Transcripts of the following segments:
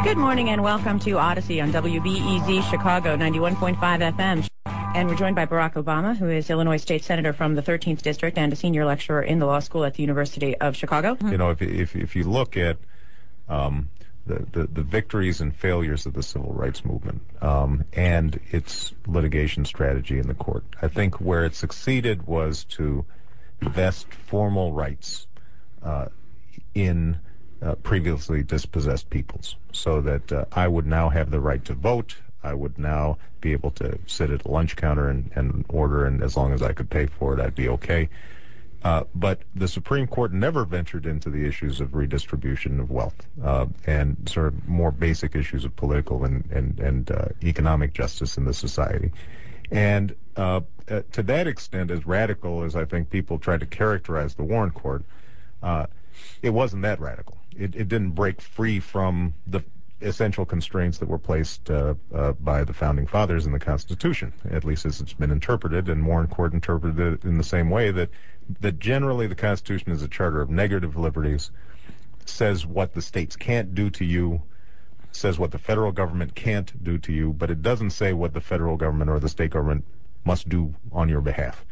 Good morning and welcome to Odyssey on WBEZ Chicago 91.5 FM. And we're joined by Barack Obama, who is Illinois State Senator from the 13th District and a senior lecturer in the law school at the University of Chicago. You know, if you look at the victories and failures of the civil rights movement and its litigation strategy in the court, I think where it succeeded was to vest formal rights in previously dispossessed peoples, so that I would now have the right to vote. I would now be able to sit at a lunch counter and order, and as long as I could pay for it, I'd be okay. But the Supreme Court never ventured into the issues of redistribution of wealth and sort of more basic issues of political and economic justice in the society. And to that extent, as radical as I think people tried to characterize the Warren Court, it wasn't that radical. It didn't break free from the essential constraints that were placed by the Founding Fathers in the Constitution, at least as it's been interpreted, and Warren Court interpreted it in the same way, that generally the Constitution is a charter of negative liberties, says what the states can't do to you, says what the federal government can't do to you, but it doesn't say what the federal government or the state government must do on your behalf.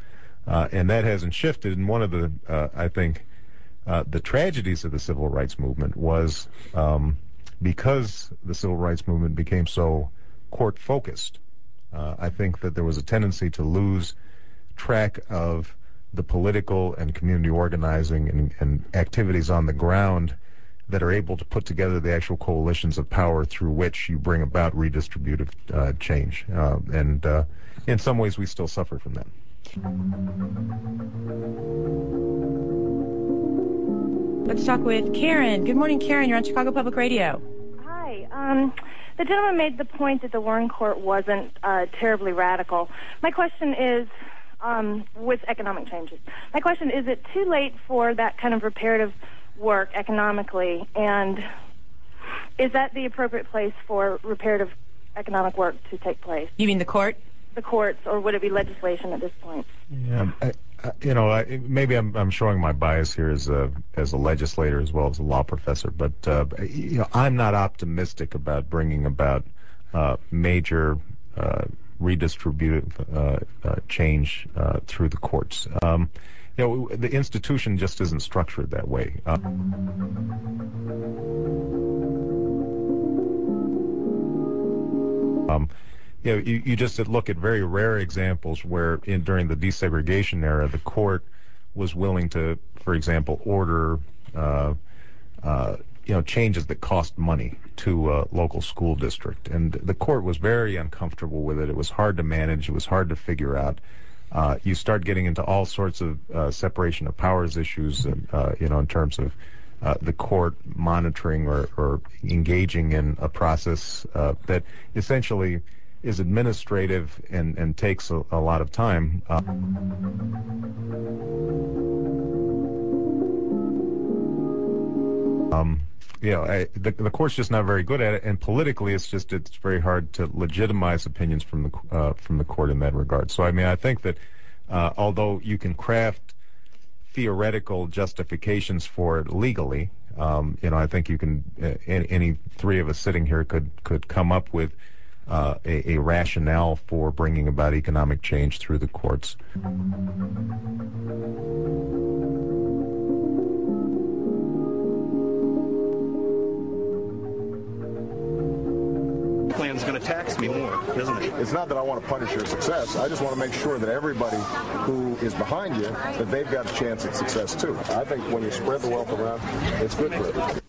And that hasn't shifted, and one of the, I think, the tragedies of the civil rights movement was because the civil rights movement became so court-focused, I think that there was a tendency to lose track of the political and community organizing and activities on the ground that are able to put together the actual coalitions of power through which you bring about redistributive change. And in some ways, we still suffer from that. Let's talk with Karen. Good morning, Karen. You're on Chicago Public Radio. Hi. The gentleman made the point that the Warren Court wasn't terribly radical. My question is, with economic changes, my question is it too late for that kind of reparative work economically, and is that the appropriate place for reparative economic work to take place? You mean the court? The courts, or would it be legislation at this point? Yeah, maybe I'm showing my bias here as a legislator as well as a law professor, but I'm not optimistic about bringing about major redistributive change through the courts. The institution just isn't structured that way. You just look at very rare examples where during the desegregation era, the court was willing to, for example, order changes that cost money to a local school district. And the court was very uncomfortable with it. It was hard to manage. It was hard to figure out. You start getting into all sorts of separation of powers issues, in terms of the court monitoring or engaging in a process that essentially is administrative and takes a lot of time. The court's just not very good at it, and politically, it's very hard to legitimize opinions from the court in that regard. So, I think that although you can craft theoretical justifications for it legally, I think you can. Any three of us sitting here could come up with a rationale for bringing about economic change through the courts. Plan's going to tax me more, isn't it? It's not that I want to punish your success. I just want to make sure that everybody who is behind you, that they've got a chance at success too. I think when you spread the wealth around, it's good for everybody.